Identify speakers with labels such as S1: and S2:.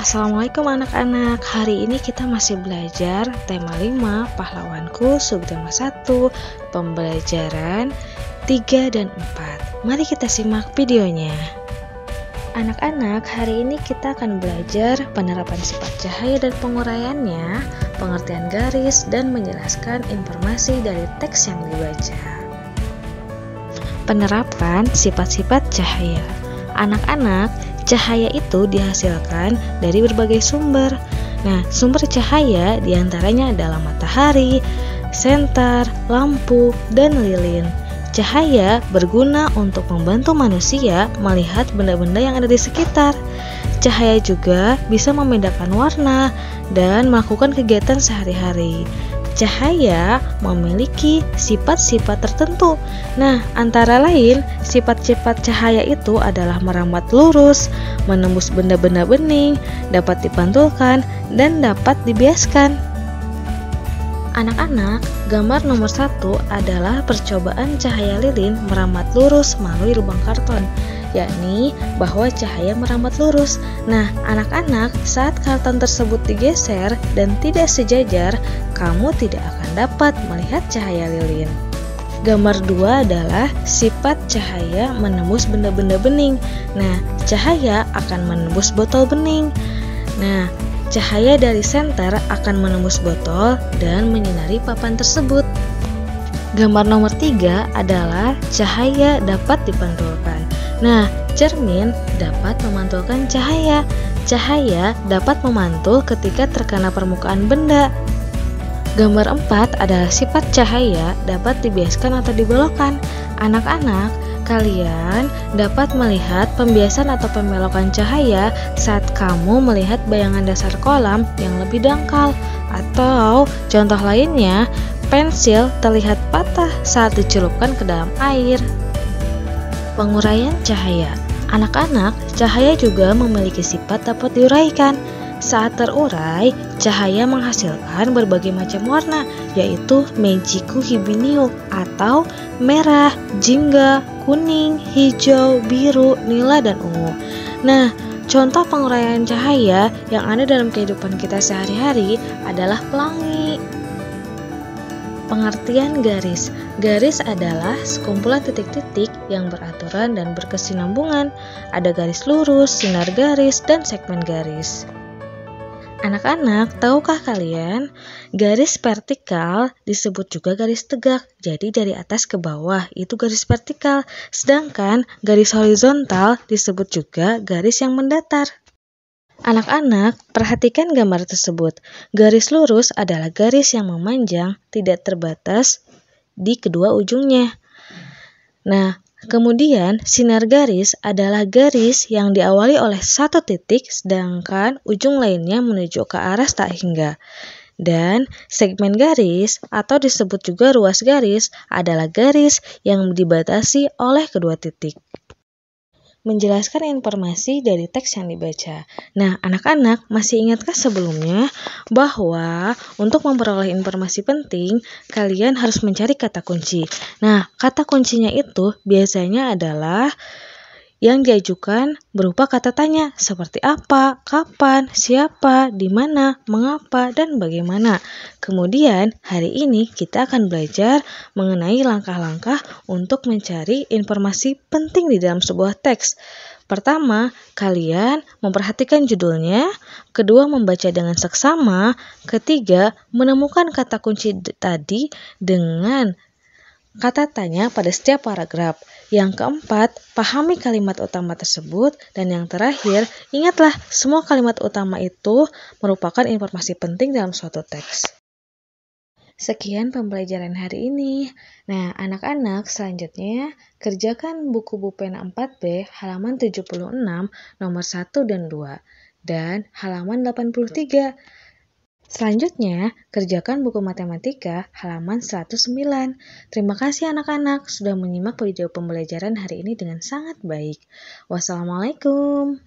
S1: Assalamualaikum anak-anak. Hari ini kita masih belajar tema 5 pahlawanku subtema 1 pembelajaran 3 dan 4. Mari kita simak videonya. Anak-anak, hari ini kita akan belajar penerapan sifat cahaya dan penguraiannya, pengertian garis, dan menjelaskan informasi dari teks yang dibaca. Penerapan sifat-sifat cahaya. Anak-anak, cahaya itu dihasilkan dari berbagai sumber. Nah, sumber cahaya diantaranya adalah matahari, senter, lampu, dan lilin. Cahaya berguna untuk membantu manusia melihat benda-benda yang ada di sekitar. Cahaya juga bisa membedakan warna dan melakukan kegiatan sehari-hari. Cahaya memiliki sifat-sifat tertentu. Nah, antara lain, sifat-sifat cahaya itu adalah merambat lurus, menembus benda-benda bening, dapat dipantulkan, dan dapat dibiaskan. Anak-anak, gambar nomor 1 adalah percobaan cahaya lilin merambat lurus melalui lubang karton, yakni bahwa cahaya merambat lurus. Nah, anak-anak, saat karton tersebut digeser dan tidak sejajar, kamu tidak akan dapat melihat cahaya lilin. Gambar 2 adalah sifat cahaya menembus benda-benda bening. Nah, cahaya akan menembus botol bening. Nah, cahaya dari senter akan menembus botol dan menyinari papan tersebut. Gambar nomor 3 adalah cahaya dapat dipantulkan. Nah, cermin dapat memantulkan cahaya. Cahaya dapat memantul ketika terkena permukaan benda. Gambar 4 adalah sifat cahaya dapat dibiaskan atau dibelokkan. Anak-anak, kalian dapat melihat pembiasan atau pembelokan cahaya saat kamu melihat bayangan dasar kolam yang lebih dangkal. Atau contoh lainnya, pensil terlihat patah saat dicelupkan ke dalam air. Penguraian cahaya. Anak-anak, cahaya juga memiliki sifat dapat diuraikan. Saat terurai, cahaya menghasilkan berbagai macam warna, yaitu Meiji-ku Hibiniu atau merah, jingga, kuning, hijau, biru, nila, dan ungu. Nah, contoh penguraian cahaya yang ada dalam kehidupan kita sehari-hari adalah pelangi. Pengertian garis. Garis adalah sekumpulan titik-titik yang beraturan dan berkesinambungan. Ada garis lurus, sinar garis, dan segmen garis. Anak-anak, tahukah kalian, garis vertikal disebut juga garis tegak. Jadi dari atas ke bawah itu garis vertikal, sedangkan garis horizontal disebut juga garis yang mendatar. Anak-anak, perhatikan gambar tersebut. Garis lurus adalah garis yang memanjang, tidak terbatas di kedua ujungnya. Nah, kemudian sinar garis adalah garis yang diawali oleh satu titik, sedangkan ujung lainnya menuju ke arah tak hingga. Dan segmen garis atau disebut juga ruas garis adalah garis yang dibatasi oleh kedua titik. Menjelaskan informasi dari teks yang dibaca. Nah, anak-anak masih ingatkah sebelumnya bahwa untuk memperoleh informasi penting, kalian harus mencari kata kunci. Nah, kata kuncinya itu biasanya adalah yang diajukan berupa kata tanya seperti apa, kapan, siapa, di mana, mengapa, dan bagaimana. Kemudian hari ini kita akan belajar mengenai langkah-langkah untuk mencari informasi penting di dalam sebuah teks. Pertama, kalian memperhatikan judulnya. Kedua, membaca dengan seksama. Ketiga, menemukan kata kunci tadi dengan kata tanya pada setiap paragraf. Yang keempat, pahami kalimat utama tersebut. Dan yang terakhir, ingatlah semua kalimat utama itu merupakan informasi penting dalam suatu teks. Sekian pembelajaran hari ini. Nah, anak-anak, selanjutnya kerjakan buku pena 4B halaman 76 nomor 1 dan 2 dan halaman 83. Selanjutnya, kerjakan buku matematika halaman 109. Terima kasih anak-anak sudah menyimak video pembelajaran hari ini dengan sangat baik. Wassalamualaikum.